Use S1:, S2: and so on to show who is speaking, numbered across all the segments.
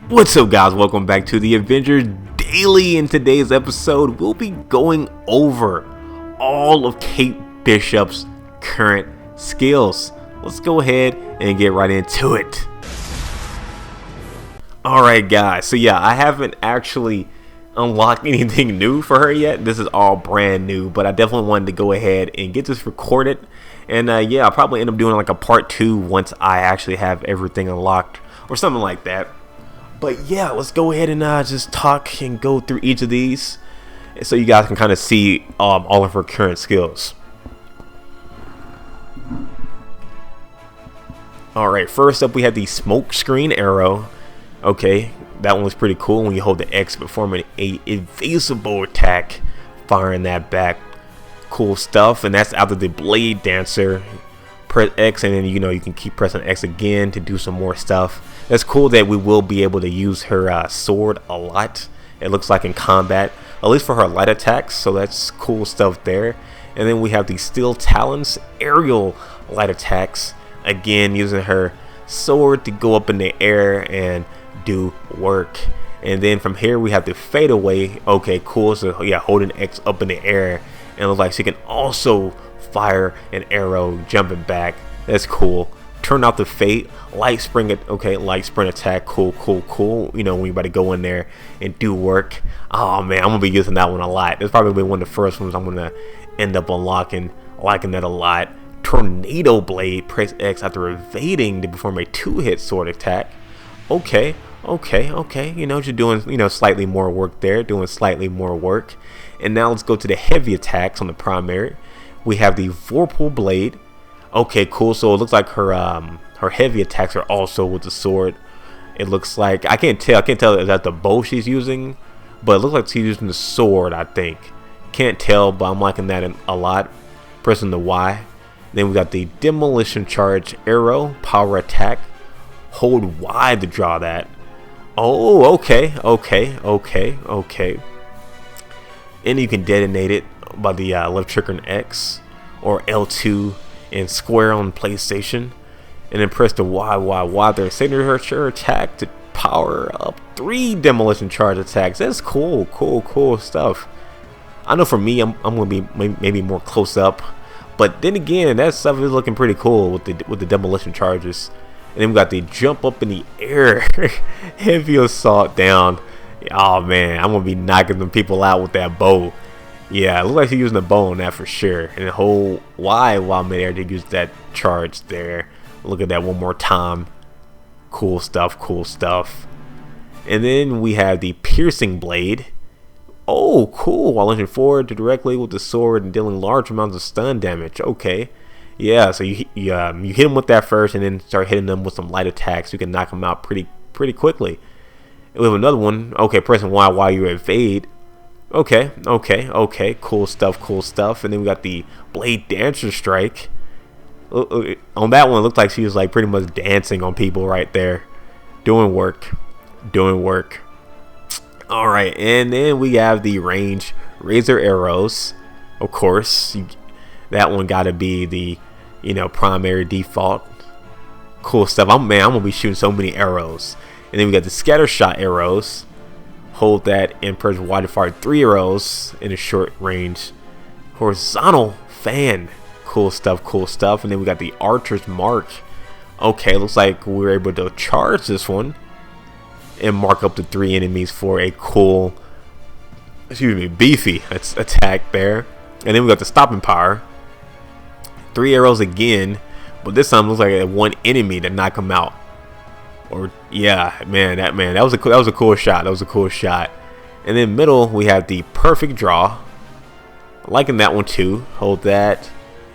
S1: What's up, guys? Welcome back to the Avengers Daily. In today's episode, we'll be going over all of Kate Bishop's current skills. Let's go ahead and get right into it. Alright, guys, so yeah, I haven't actually unlocked anything new for her yet. This is all brand new, but I definitely wanted to go ahead and get this recorded. And yeah, I'll probably end up doing like a part 2 once I actually have everything unlocked or something like that. But yeah, let's go ahead and just talk and go through each of these so you guys can kind of see all of her current skills. Alright, first up we have the smoke screen arrow. Okay, that one was pretty cool. When you hold the X performing a invisible attack, firing that back. Cool stuff. And that's after the blade dancer. Press X and then you can keep pressing X again to do some more stuff. That's cool that we will be able to use her sword a lot, it looks like, in combat, at least for her light attacks, so that's cool stuff there. And then we have the steel talons aerial light attacks, again using her sword to go up in the air and do work. And then from here we have the fade away. Okay, cool. So yeah, holding X up in the air, and it looks like she can also fire an arrow jumping back. That's cool. Turn off the fate, light spring. Okay, light sprint attack. Cool. When you about to go in there and do work. Oh man, I'm gonna be using that one a lot. It's probably one of the first ones I'm gonna end up unlocking, liking that a lot. Tornado blade. Press X after evading to perform a 2-hit sword attack. Okay. You're doing slightly more work there. Doing slightly more work. And now let's go to the heavy attacks on the primary. We have the Vorpal blade. Okay, cool. So it looks like her heavy attacks are also with the sword. It looks like I can't tell if that's the bow she's using, but it looks like she's using the sword, I think. Can't tell, but I'm liking that a lot. Pressing the Y. Then we got the demolition charge arrow power attack. Hold Y to draw that. Oh, okay. And you can detonate it by the left trigger and X, or L2 and square on PlayStation, and then press the Y their signature attack to power up 3 demolition charge attacks. That's cool stuff. I know for me, I'm gonna be maybe more close up, but then again, that stuff is looking pretty cool with the demolition charges. And then we got the jump up in the air, heavy assault down. Oh man, I'm gonna be knocking them people out with that bow. Yeah, it looks like she's using the bow on that for sure. And the whole Y while midair to use that charge there. Look at that one more time. Cool stuff. And then we have the piercing blade. Oh, cool. While lunging forward directly with the sword and dealing large amounts of stun damage. Okay. Yeah, so you hit them with that first, and then start hitting them with some light attacks. You can knock them out pretty quickly. And we have another one. Okay, pressing Y while you evade. Okay. Cool stuff. And then we got the blade dancer strike. On that one, it looked like she was like pretty much dancing on people right there, doing work. All right, and then we have the range razor arrows. Of course, that one got to be the primary default. Cool stuff. I'm gonna be shooting so many arrows. And then we got the scatter shot arrows. Hold that and press Y to fire 3 arrows in a short range. Horizontal fan. Cool stuff. And then we got the archer's mark. Okay, looks like we were able to charge this one and mark up to 3 enemies for a cool, beefy attack there. And then we got the stopping power. 3 arrows again, but this time looks like 1 enemy to knock them out. Or yeah, that was a cool shot. And then middle we have the perfect draw. Liking that one too. Hold that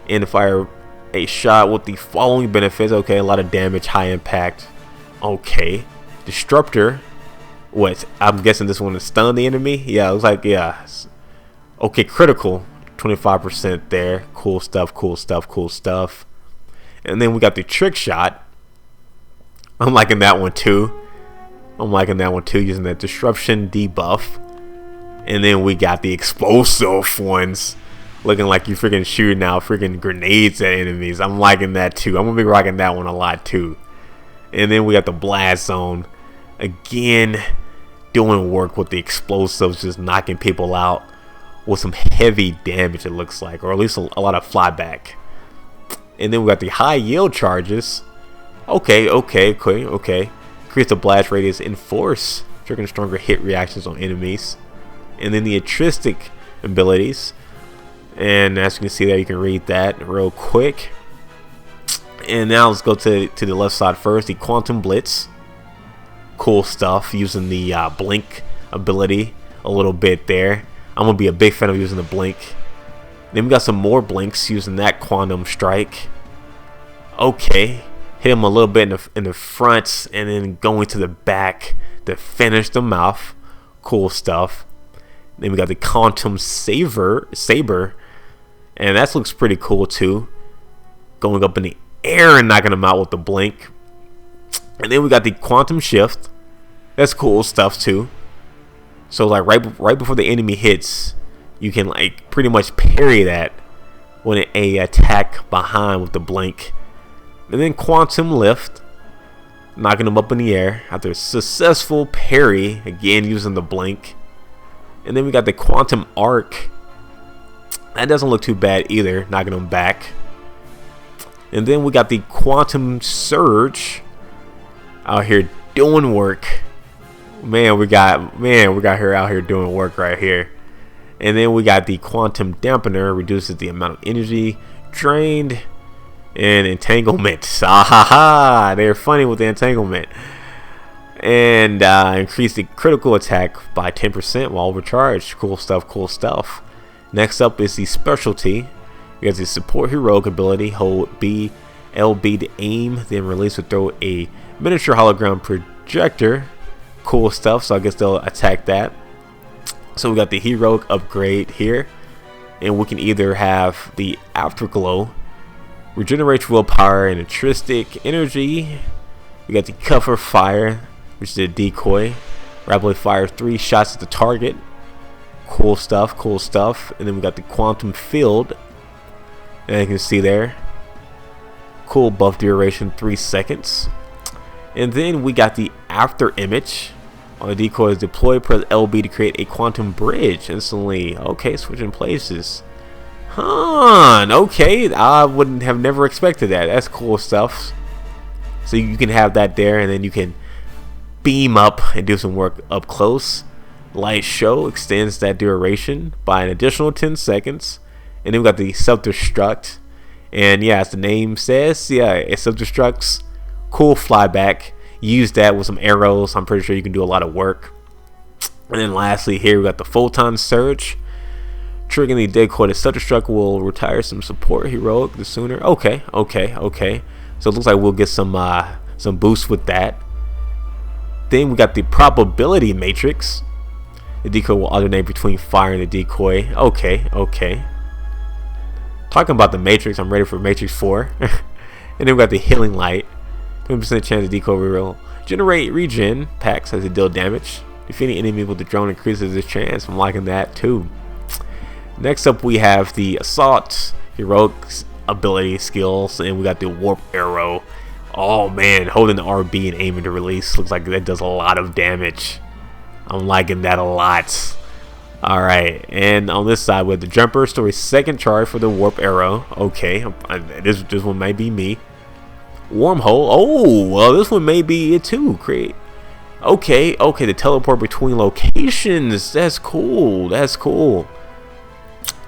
S1: and fire a shot with the following benefits. Okay, a lot of damage, high impact. Okay, disruptor. What? I'm guessing this one is stun the enemy. Yeah, it looks like Okay, critical. 25% there. Cool stuff. And then we got the trick shot. I'm liking that one too. Using that disruption debuff. And then we got the explosive ones. Looking like you freaking shooting out freaking grenades at enemies. I'm liking that too. I'm gonna be rocking that one a lot too. And then we got the blast zone. Again, doing work with the explosives, just knocking people out with some heavy damage, it looks like, or at least a lot of flyback. And then we got the high yield charges. Okay. Increase the blast radius in force, triggering stronger hit reactions on enemies. And then the intrinsic abilities. And as you can see there, you can read that real quick. And now let's go to the left side first. The Quantum Blitz. Cool stuff, using the blink ability a little bit there. I'm gonna be a big fan of using the blink. Then we got some more blinks using that Quantum Strike. Okay, hit him a little bit in the front, and then going to the back to finish them off. Cool stuff. Then we got the Quantum Saber, and that looks pretty cool too. Going up in the air and knocking them out with the blink. And then we got the Quantum Shift. That's cool stuff too. So like right before the enemy hits, you can like pretty much parry that when a attack behind with the blink. And then Quantum Lift, knocking them up in the air after a successful parry, again using the blink. And then we got the Quantum Arc. That doesn't look too bad either, knocking them back. And then we got the Quantum Surge out here doing work. Man, we got her out here doing work right here. And then we got the Quantum Dampener, reduces the amount of energy drained. And entanglement. They're funny with the entanglement. And increase the critical attack by 10% while overcharged. Cool stuff. Next up is the specialty. We have the support heroic ability. Hold B, LB to aim, then release or throw a miniature hologram projector. Cool stuff. So I guess they'll attack that. So we got the heroic upgrade here, and we can either have the afterglow, regenerates willpower and intrinsic energy. We got the cover fire, which is a decoy, rapidly fire 3 shots at the target. Cool stuff. And then we got the quantum field, and you can see there, cool buff duration 3 seconds. And then we got the after image. On the decoy is deployed, press LB to create a quantum bridge instantly. Okay, switching places. Okay, I wouldn't have never expected that. That's cool stuff. So you can have that there, and then you can beam up and do some work up close. Light show extends that duration by an additional 10 seconds. And then we got the self-destruct. And yeah, as the name says, yeah, it self-destructs. Cool flyback. Use that with some arrows. I'm pretty sure you can do a lot of work. And then lastly here we got the photon surge. Triggering the decoy, the self-destruct will retire some support heroic the sooner. Okay. So it looks like we'll get some boost with that. Then we got the probability matrix. The decoy will alternate between fire and the decoy. Okay. Talking about the matrix, I'm ready for Matrix 4. And then we got the healing light. 20% chance the decoy will generate regen packs as it deal damage. Defeating enemy with the drone increases this chance. I'm liking that too. Next up we have the assault heroic ability skills, and we got the warp arrow. Oh man, holding the RB and aiming to release looks like that does a lot of damage. I'm liking that a lot. Alright, and on this side with the jumper, store a second charge for the warp arrow. Okay, this one might be me. Wormhole. Oh, well, this one may be it too. Great. Okay, the teleport between locations. That's cool.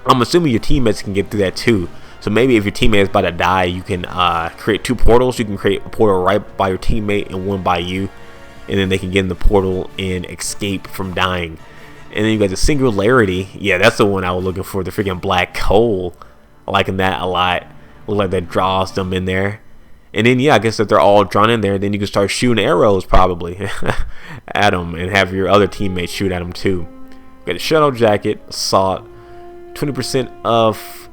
S1: I'm assuming your teammates can get through that too. So maybe if your teammate is about to die, you can create 2 portals. You can create a portal right by your teammate and one by you, and then they can get in the portal and escape from dying. And then you got the singularity. Yeah, that's the one I was looking for. The freaking black hole. I'm liking that a lot. Look like that draws them in there. And then yeah, I guess if they're all drawn in there, then you can start shooting arrows probably at them, and have your other teammates shoot at them too. Got the shuttle jacket, assault, 20% of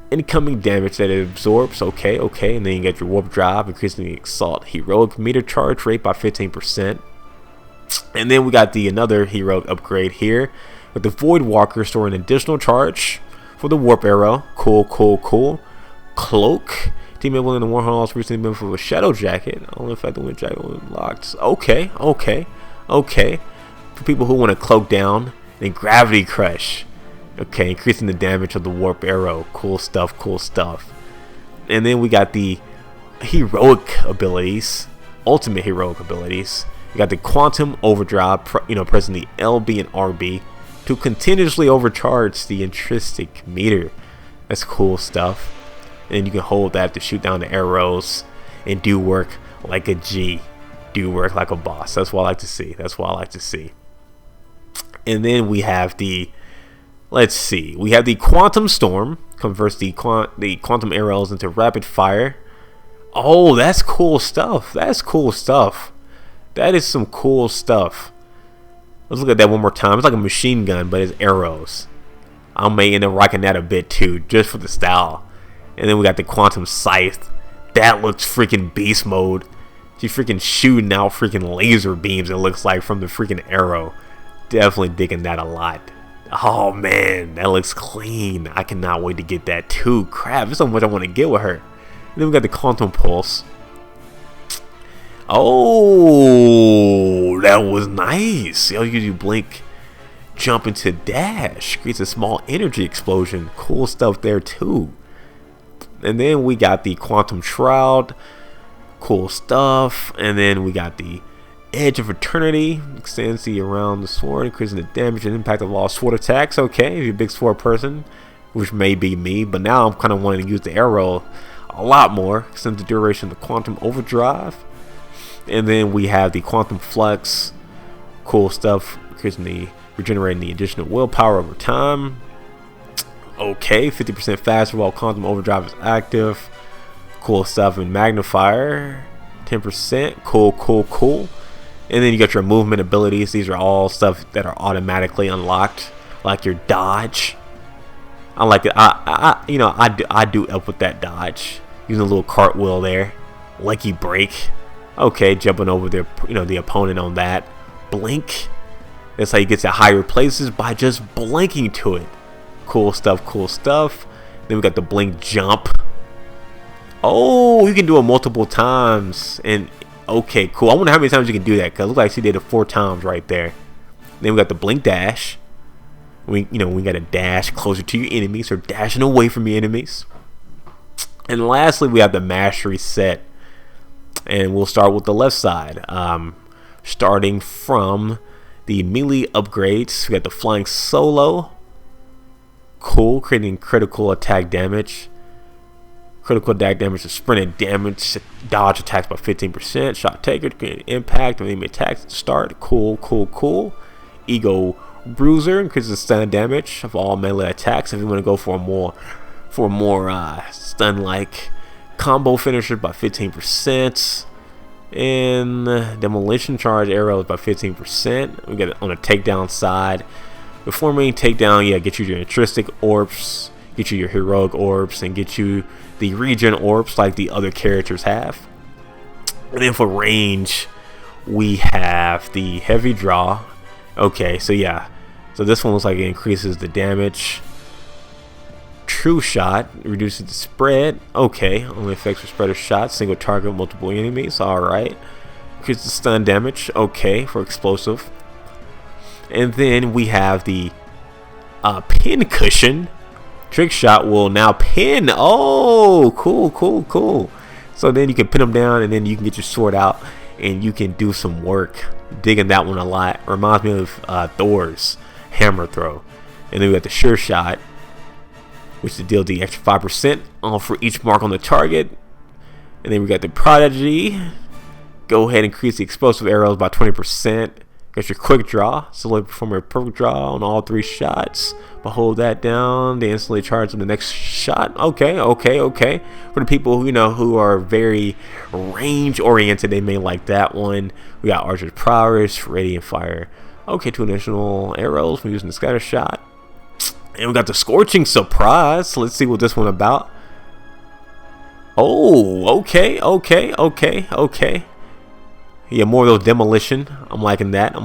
S1: incoming damage that it absorbs. Okay, and then you get your warp drive, increasing the assault heroic meter charge rate by 15%. And then we got another heroic upgrade here with the void walker, storing additional charge for the warp arrow. Cool. Cloak. Teammate willing to Warhol's recently been for a shadow jacket. Only effect the wind jacket when locked. Okay. Okay, for people who want to cloak down, then gravity crush. Okay, increasing the damage of the warp arrow. Cool stuff, cool stuff. And then we got the heroic abilities, ultimate heroic abilities. You got the quantum overdrive, pressing the LB and RB to continuously overcharge the intrinsic meter. That's cool stuff. And you can hold that to shoot down the arrows and do work like a G. Do work like a boss. That's what I like to see. That's what I like to see. And then we have the, let's see, we have the quantum storm. Converts the quantum arrows into rapid fire. Oh, that's cool stuff. That's cool stuff. That is some cool stuff. Let's look at that one more time. It's like a machine gun, but it's arrows. I may end up rocking that a bit too, just for the style. And then we got the quantum scythe. That looks freaking beast mode. She's freaking shooting out freaking laser beams, it looks like, from the freaking arrow. Definitely digging that a lot. Oh man, that looks clean. I cannot wait to get that too. Crap, there's so much I want to get with her. And then we got the quantum pulse. Oh, that was nice. Yo, you blink, jump into dash, creates a small energy explosion. Cool stuff there too. And then we got the quantum shroud. Cool stuff. And then we got the Edge of Eternity, extends the around the sword, increasing the damage and impact of all sword attacks. Okay, if you're a big sword person, which may be me, but now I'm kind of wanting to use the arrow a lot more. Extends the duration of the quantum overdrive. And then we have the quantum flux. Cool stuff, regenerating the additional willpower over time. Okay, 50% faster while quantum overdrive is active. Cool stuff. And magnifier, 10%. Cool. And then you got your movement abilities. These are all stuff that are automatically unlocked, like your dodge. I like it. I do up with that dodge, using a little cartwheel there, leggy break. Okay, jumping over the opponent on that. Blink. That's how you get to higher places, by just blinking to it. Cool stuff. Then we got the blink jump. Oh, you can do it multiple times. And okay, cool. I wonder how many times you can do that, because it looks like she did it 4 times right there. Then we got the blink dash. We got to dash closer to your enemies, or dashing away from your enemies. And lastly, we have the mastery set. And we'll start with the left side. Starting from the melee upgrades, we got the flying solo. Cool, creating critical attack damage. Critical attack damage to sprint damage, dodge attacks by 15%. Shot taker, creating impact of enemy attacks at the start. Cool. Ego bruiser, increases the stun damage of all melee attacks. If you want to go for a more stun-like combo finisher by 15%. And demolition charge arrows by 15%. We got it on the takedown side. Performing takedown, get you your intrinsic orbs, get you your heroic orbs, and get you the regen orbs like the other characters have. And then for range, we have the heavy draw. Okay, so this one looks like it increases the damage. True shot reduces the spread. Okay, only affects for spreader shots, single target, multiple enemies. Alright. Increases the stun damage. Okay, for explosive. And then we have the pin cushion. Trick shot will now pin. Oh, cool. So then you can pin them down, and then you can get your sword out, and you can do some work. Digging that one a lot. Reminds me of Thor's hammer throw. And then we got the sure shot, which to deal the extra 5% for each mark on the target. And then we got the prodigy. Go ahead and increase the explosive arrows by 20%. Got your quick draw, so like perform a perfect draw on all 3 shots. But hold that down, they instantly charge on the next shot. Okay. For the people who are very range oriented, they may like that one. We got Archer's Prowess, Radiant Fire. Okay, 2 additional arrows from using the scatter shot. And we got the Scorching Surprise. Let's see what this one about. Oh, okay. Yeah, more of those demolition. I'm liking that.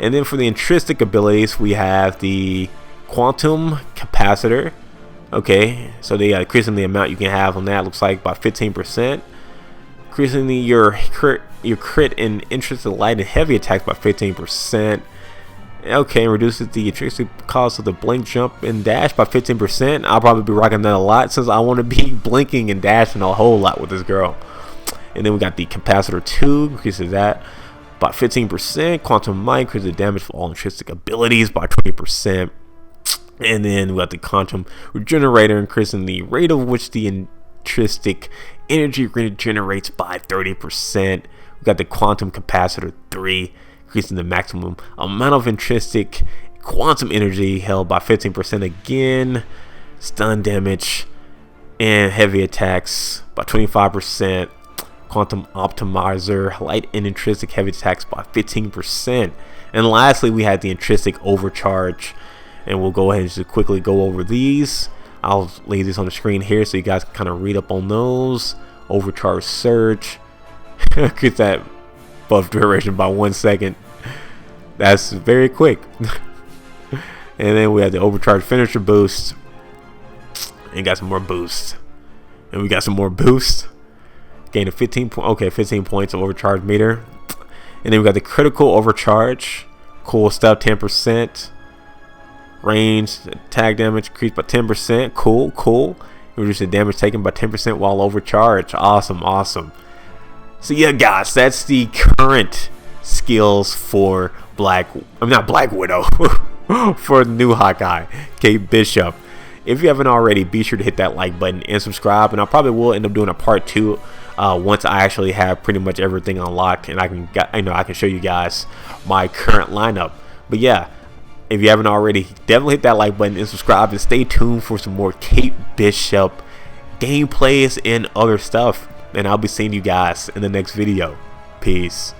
S1: And then for the intrinsic abilities, we have the quantum capacitor. Okay, so they got increasing the amount you can have on that. Looks like by 15%. Increasing your your crit and interest in light and heavy attacks by 15%. Okay, and reduces the intrinsic cost of the blink, jump, and dash by 15%. I'll probably be rocking that a lot since I want to be blinking and dashing a whole lot with this girl. And then we got the capacitor 2, increases that by 15%. Quantum might increases the damage for all intrinsic abilities by 20%. And then we got the quantum regenerator, increasing the rate of which the intrinsic energy regenerates by 30%. We got the quantum capacitor 3, increasing the maximum amount of intrinsic quantum energy held by 15% again. Stun damage and heavy attacks by 25%. Quantum optimizer, light and intrinsic heavy attacks by 15%. And lastly, we had the intrinsic overcharge, and we'll go ahead and just quickly go over these. I'll lay this on the screen here so you guys can kind of read up on those. Overcharge surge, get that buff duration by 1 second. That's very quick. And then we have the overcharge finisher boost, and got some more boosts. And we got some more boosts. Gain a 15 points of overcharge meter. And then we got the critical overcharge. Cool stuff, 10%. Range, attack damage increased by 10%. Cool. Reduce the damage taken by 10% while overcharged. Awesome. So yeah, guys, that's the current skills for not Black Widow, for the new Hawkeye, Kate Bishop. If you haven't already, be sure to hit that like button and subscribe. And I probably will end up doing a part 2 once I actually have pretty much everything unlocked, and I can show you guys my current lineup. But yeah, if you haven't already, definitely hit that like button and subscribe, and stay tuned for some more Kate Bishop gameplays and other stuff. And I'll be seeing you guys in the next video. Peace.